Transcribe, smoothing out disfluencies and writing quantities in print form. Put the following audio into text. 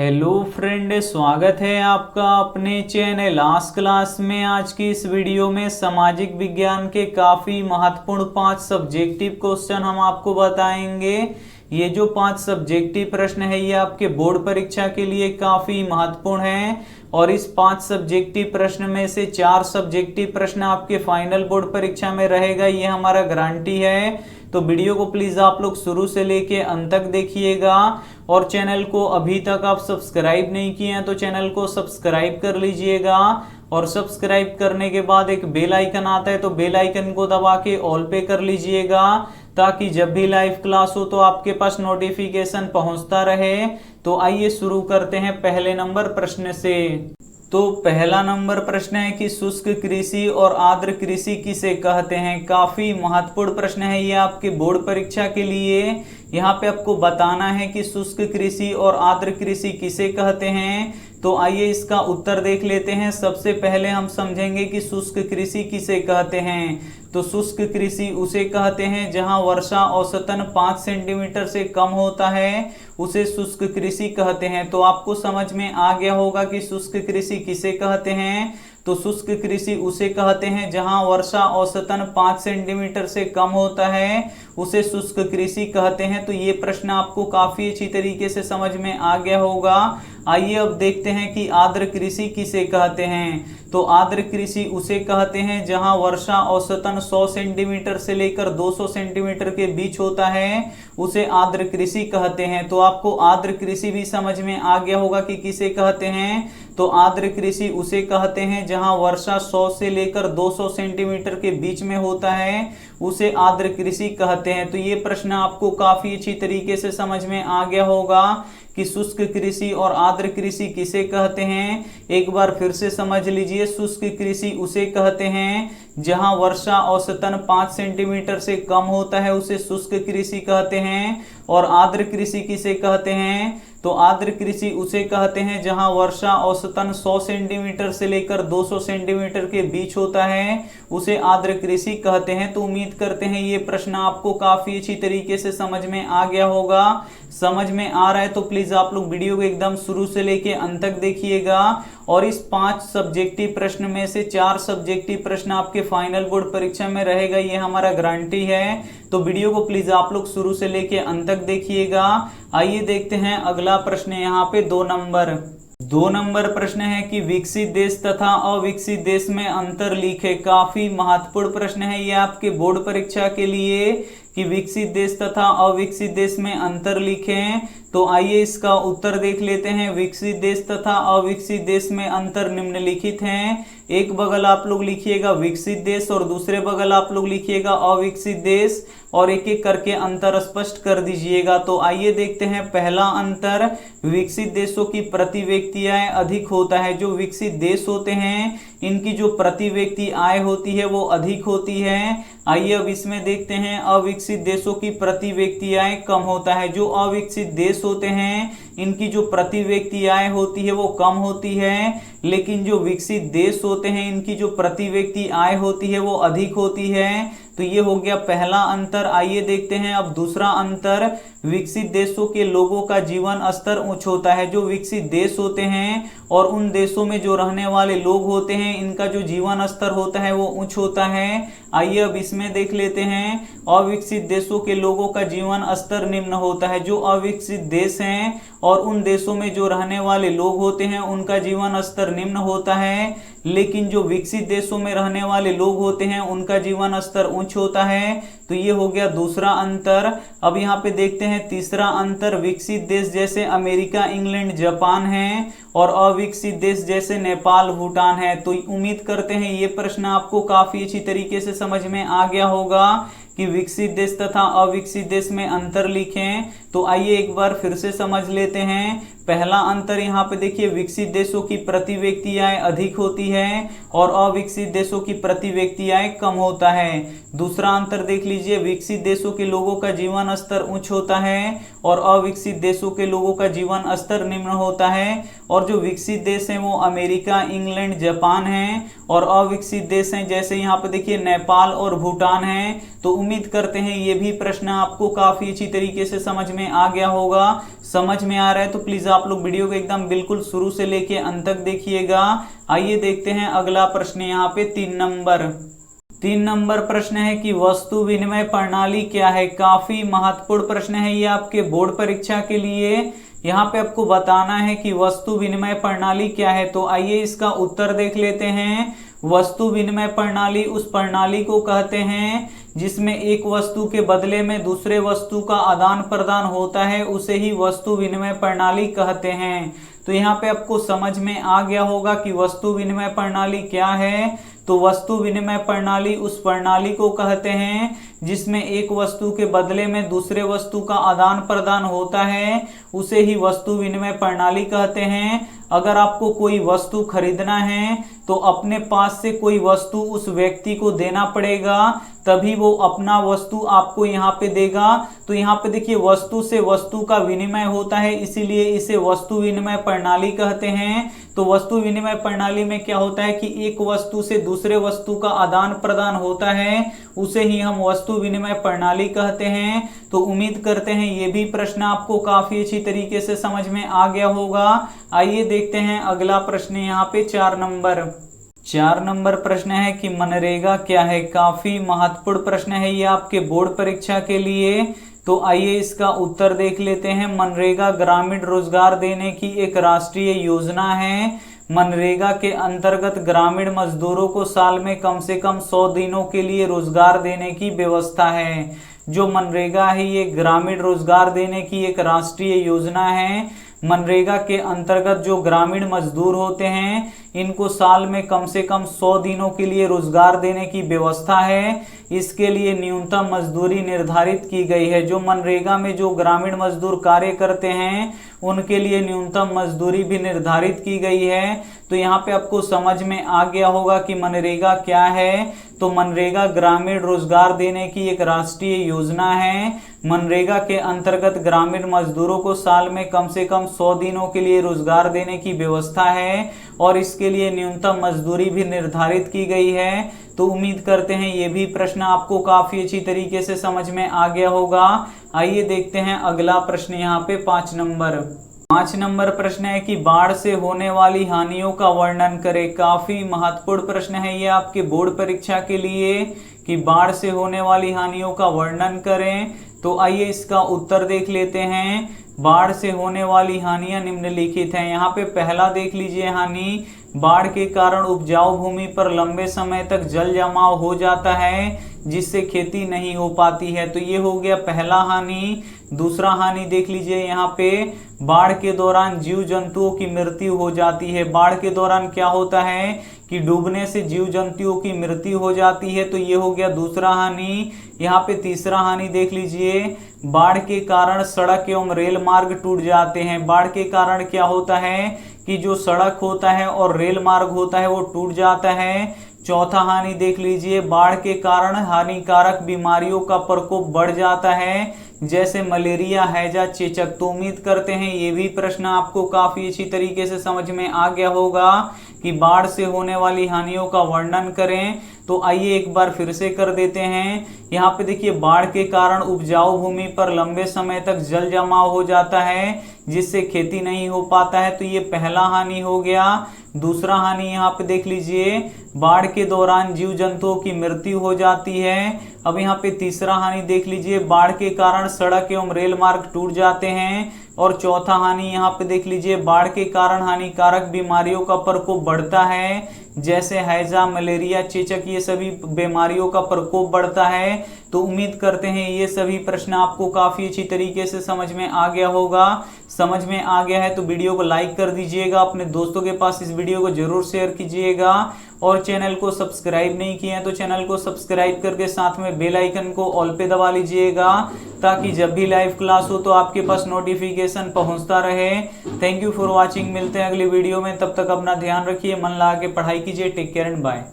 Hello friend, स्वागत है आपका अपने चैनल आज क्लास में। आज की इस वीडियो में सामाजिक विज्ञान के काफ़ी महत्वपूर्ण 5 सब्जेक्टिव क्वेश्चन हम आपको बताएंगे। ये जो 5 सब्जेक्टिव प्रश्न है ये आपके बोर्ड परीक्षा के लिए काफ़ी महत्वपूर्ण है और इस 5 सब्जेक्टिव प्रश्न में से 4 सब्जेक्टिव प्रश्न आपके फाइनल बोर्ड परीक्षा में रहेगा, ये हमारा गारंटी है। तो वीडियो को प्लीज आप लोग शुरू से लेके अंत तक देखिएगा और चैनल को अभी तक आप सब्सक्राइब नहीं किए हैं तो चैनल को सब्सक्राइब कर लीजिएगा और सब्सक्राइब करने के बाद एक बेल आइकन आता है तो बेल आइकन को दबा के ऑल पे कर लीजिएगा ताकि जब भी लाइव क्लास हो तो आपके पास नोटिफिकेशन पहुंचता रहे। तो आइए शुरू करते हैं पहले नंबर प्रश्न से। तो पहला नंबर प्रश्न है कि शुष्क कृषि और आर्द्र कृषि किसे कहते हैं। काफी महत्वपूर्ण प्रश्न है ये आपके बोर्ड परीक्षा के लिए। यहाँ पे आपको बताना है कि शुष्क कृषि और आर्द्र कृषि किसे कहते हैं। तो आइए इसका उत्तर देख लेते हैं। सबसे पहले हम समझेंगे कि शुष्क कृषि किसे कहते हैं। तो शुष्क कृषि उसे कहते हैं जहां वर्षा औसतन 5 सेंटीमीटर से कम होता है, उसे शुष्क कृषि कहते हैं। तो आपको समझ में आ गया होगा कि शुष्क कृषि किसे कहते हैं। तो शुष्क कृषि उसे कहते हैं जहां वर्षा औसतन 5 सेंटीमीटर से कम होता है, उसे शुष्क कृषि कहते हैं। तो ये प्रश्न आपको काफी अच्छी तरीके से समझ में आ गया होगा। आइए अब देखते हैं कि आर्द्र कृषि किसे कहते हैं। तो आर्द्र कृषि उसे कहते हैं जहां वर्षा औसतन 100 सेंटीमीटर से लेकर 200 सेंटीमीटर के बीच होता है, उसे आर्द्र कृषि कहते हैं। तो आपको आर्द्र कृषि भी समझ में आ गया होगा कि किसे कहते हैं। तो आर्द्र कृषि उसे कहते हैं जहां वर्षा 100 से लेकर 200 सेंटीमीटर के बीच में होता है, उसे आर्द्र कृषि कहते हैं। तो ये प्रश्न आपको काफी अच्छी तरीके से समझ में आ गया होगा कि शुष्क कृषि और आर्द्र कृषि किसे कहते हैं। एक बार फिर से समझ लीजिए, शुष्क कृषि उसे कहते हैं जहां वर्षा औसतन 5 सेंटीमीटर से कम होता है, उसे शुष्क कृषि कहते हैं। और आर्द्र कृषि किसे कहते हैं। तो आर्द्र कृषि उसे कहते हैं जहां वर्षा औसतन 100 सेंटीमीटर से लेकर 200 सेंटीमीटर के बीच होता है, उसे आर्द्र कृषि कहते हैं। तो उम्मीद करते हैं ये प्रश्न आपको काफी अच्छी तरीके से समझ में आ गया होगा। समझ में आ रहा है तो प्लीज आप लोग वीडियो को एकदम शुरू से लेके अंत तक देखिएगा और इस 5 सब्जेक्टिव प्रश्न में से 4 सब्जेक्टिव प्रश्न आपके फाइनल बोर्ड परीक्षा में रहेगा, ये हमारा गारंटी है। तो वीडियो को प्लीज आप लोग शुरू से लेके अंत तक देखिएगा। आइए देखते हैं अगला प्रश्न। यहाँ पे 2 नंबर प्रश्न है कि विकसित देश तथा अविकसित देश में अंतर लिखे। काफी महत्वपूर्ण प्रश्न है ये आपके बोर्ड परीक्षा के लिए कि विकसित देश तथा अविकसित देश में अंतर लिखें। तो आइए इसका उत्तर देख लेते हैं। विकसित देश तथा अविकसित देश में अंतर निम्नलिखित हैं। एक बगल आप लोग लिखिएगा विकसित देश और दूसरे बगल आप लोग लिखिएगा अविकसित देश और एक एक करके अंतर स्पष्ट कर दीजिएगा। तो आइए देखते हैं। पहला अंतर, विकसित देशों की प्रति व्यक्ति आय अधिक होता है। जो विकसित देश होते हैं इनकी जो प्रति व्यक्ति आय होती है वो अधिक होती है। आइए अब इसमें देखते हैं, अविकसित देशों की प्रति व्यक्ति आय कम होता है। जो अविकसित देश होते हैं इनकी जो प्रति व्यक्ति आय होती है वो कम होती है, लेकिन जो विकसित देश होते हैं इनकी जो प्रति व्यक्ति आय होती है वो अधिक होती है। तो ये हो गया पहला अंतर। आइए देखते हैं अब दूसरा अंतर, विकसित देशों के लोगों का जीवन स्तर उच्च होता है। जो विकसित देश होते हैं और उन देशों में जो रहने वाले लोग होते हैं इनका जो जीवन स्तर होता है वो उच्च होता है। आइए अब इसमें देख लेते हैं, अविकसित देशों के लोगों का जीवन स्तर निम्न होता है। जो अविकसित देश हैं और उन देशों में जो रहने वाले लोग होते हैं उनका जीवन स्तर निम्न होता है, लेकिन जो विकसित देशों में रहने वाले लोग होते हैं उनका जीवन स्तर उच्च होता है। तो ये हो गया दूसरा अंतर। अब यहाँ पे देखते हैं तीसरा अंतर, विकसित देश जैसे अमेरिका, इंग्लैंड, जापान है और अविकसित देश जैसे नेपाल, भूटान है। तो उम्मीद करते हैं ये प्रश्न आपको काफी अच्छी तरीके से समझ में आ गया होगा कि विकसित देश तथा अविकसित देश में अंतर लिखें। तो आइए एक बार फिर से समझ लेते हैं। पहला अंतर यहाँ पे देखिए, विकसित देशों की प्रति व्यक्ति आय अधिक होती है और अविकसित देशों की प्रति व्यक्ति आय कम होता है। दूसरा अंतर देख लीजिए, विकसित देशों के लोगों का जीवन स्तर उच्च होता है और अविकसित देशों के लोगों का जीवन स्तर निम्न होता है। और जो विकसित देश हैं वो अमेरिका, इंग्लैंड, जापान हैं और अविकसित देश हैं जैसे यहाँ पे देखिए नेपाल और भूटान है। तो उम्मीद करते हैं ये भी प्रश्न आपको काफी अच्छी तरीके से समझ में में आ गया होगा। समझ में आ रहा है तो प्लीज आप लोग वीडियो को एकदम बिल्कुल शुरू से लेके अंत तक देखिएगा। आइए देखते हैं अगला प्रश्न यहाँ पे 3 नंबर प्रश्न है कि वस्तु विनिमय प्रणाली क्या है। काफी महत्वपूर्ण प्रश्न है ये आपके बोर्ड परीक्षा के लिए। यहाँ पे आपको बताना है कि वस्तु विनिमय प्रणाली क्या है। तो आइए इसका उत्तर देख लेते हैं। वस्तु विनिमय प्रणाली उस प्रणाली को कहते हैं जिसमें एक वस्तु के बदले में दूसरे वस्तु का आदान प्रदान होता है, उसे ही वस्तु विनिमय प्रणाली कहते हैं। तो यहाँ पे आपको समझ में आ गया होगा कि वस्तु विनिमय प्रणाली क्या है। तो वस्तु विनिमय प्रणाली उस प्रणाली को कहते हैं जिसमें एक वस्तु के बदले में दूसरे वस्तु का आदान प्रदान होता है, उसे ही वस्तु विनिमय प्रणाली कहते हैं। अगर आपको कोई वस्तु खरीदना है तो अपने पास से कोई वस्तु उस व्यक्ति को देना पड़ेगा, तभी वो अपना वस्तु आपको यहाँ पे देगा। तो यहाँ पे देखिए वस्तु से वस्तु का विनिमय होता है, इसीलिए इसे वस्तु विनिमय प्रणाली कहते हैं। तो वस्तु विनिमय प्रणाली में क्या होता है कि एक वस्तु से दूसरे वस्तु का आदान प्रदान होता है, उसे ही हम वस्तु विनिमय प्रणाली कहते हैं। तो उम्मीद करते हैं ये भी प्रश्न आपको काफी अच्छी तरीके से समझ में आ गया होगा। आइए देखते हैं अगला प्रश्न यहाँ पे 4 नंबर प्रश्न है कि मनरेगा क्या है। काफी महत्वपूर्ण प्रश्न है ये आपके बोर्ड परीक्षा के लिए। तो आइए इसका उत्तर देख लेते हैं। मनरेगा ग्रामीण रोजगार देने की एक राष्ट्रीय योजना है। मनरेगा के अंतर्गत ग्रामीण मजदूरों को साल में कम से कम 100 दिनों के लिए रोजगार देने की व्यवस्था है। जो मनरेगा है ये ग्रामीण रोजगार देने की एक राष्ट्रीय योजना है। मनरेगा के अंतर्गत जो ग्रामीण मजदूर होते हैं इनको साल में कम से कम 100 दिनों के लिए रोजगार देने की व्यवस्था है। इसके लिए न्यूनतम मजदूरी निर्धारित की गई है। जो मनरेगा में जो ग्रामीण मजदूर कार्य करते हैं उनके लिए न्यूनतम मजदूरी भी निर्धारित की गई है। तो यहाँ पे आपको समझ में आ गया होगा कि मनरेगा क्या है। तो मनरेगा ग्रामीण रोजगार देने की एक राष्ट्रीय योजना है। मनरेगा के अंतर्गत ग्रामीण मजदूरों को साल में कम से कम 100 दिनों के लिए रोजगार देने की व्यवस्था है और इसके लिए न्यूनतम मजदूरी भी निर्धारित की गई है। तो उम्मीद करते हैं ये भी प्रश्न आपको काफी अच्छी तरीके से समझ में आ गया होगा। आइए देखते हैं अगला प्रश्न यहाँ पे 5 नंबर प्रश्न है कि बाढ़ से होने वाली हानियों का वर्णन करें। काफी महत्वपूर्ण प्रश्न है ये आपके बोर्ड परीक्षा के लिए कि बाढ़ से होने वाली हानियों का वर्णन करें। तो आइए इसका उत्तर देख लेते हैं। बाढ़ से होने वाली हानियां निम्नलिखित हैं। यहाँ पे पहला देख लीजिए हानि, बाढ़ के कारण उपजाऊ भूमि पर लंबे समय तक जल जमाव हो जाता है जिससे खेती नहीं हो पाती है। तो ये हो गया पहला हानि। दूसरा हानि देख लीजिए यहाँ पे, बाढ़ के दौरान जीव जंतुओं की मृत्यु हो जाती है। बाढ़ के दौरान क्या होता है कि डूबने से जीव जंतुओं की मृत्यु हो जाती है। तो ये हो गया दूसरा हानि। यहाँ पे तीसरा हानि देख लीजिए, बाढ़ के कारण सड़क एवं रेल मार्ग टूट जाते हैं। बाढ़ के कारण क्या होता है कि जो सड़क होता है और रेल मार्ग होता है वो टूट जाता है। चौथा हानि देख लीजिए, बाढ़ के कारण हानिकारक बीमारियों का प्रकोप बढ़ जाता है जैसे मलेरिया, हैजा, चेचक। तो उम्मीद करते हैं ये भी प्रश्न आपको काफी अच्छी तरीके से समझ में आ गया होगा कि बाढ़ से होने वाली हानियों का वर्णन करें। तो आइए एक बार फिर से कर देते हैं। यहाँ पे देखिए बाढ़ के कारण उपजाऊ भूमि पर लंबे समय तक जल जमाव हो जाता है जिससे खेती नहीं हो पाता है। तो ये पहला हानि हो गया। दूसरा हानि यहाँ पे देख लीजिए, बाढ़ के दौरान जीव जंतुओं की मृत्यु हो जाती है। अब यहाँ पे तीसरा हानि देख लीजिए, बाढ़ के कारण सड़क एवं रेल मार्ग टूट जाते हैं। और चौथा हानि यहाँ पे देख लीजिए, बाढ़ के कारण हानिकारक बीमारियों का प्रकोप बढ़ता है जैसे हैजा, मलेरिया, चेचक, ये सभी बीमारियों का प्रकोप बढ़ता है। तो उम्मीद करते हैं ये सभी प्रश्न आपको काफी अच्छी तरीके से समझ में आ गया होगा। समझ में आ गया है तो वीडियो को लाइक कर दीजिएगा, अपने दोस्तों के पास इस वीडियो को जरूर शेयर कीजिएगा और चैनल को सब्सक्राइब नहीं किए हैं तो चैनल को सब्सक्राइब करके साथ में बेल आइकन को ऑल पे दबा लीजिएगा ताकि जब भी लाइव क्लास हो तो आपके पास नोटिफिकेशन पहुंचता रहे। Thank you for watching. मिलते हैं अगली वीडियो में, तब तक अपना ध्यान रखिए, मन लगा के पढ़ाई कीजिए। Take care and bye.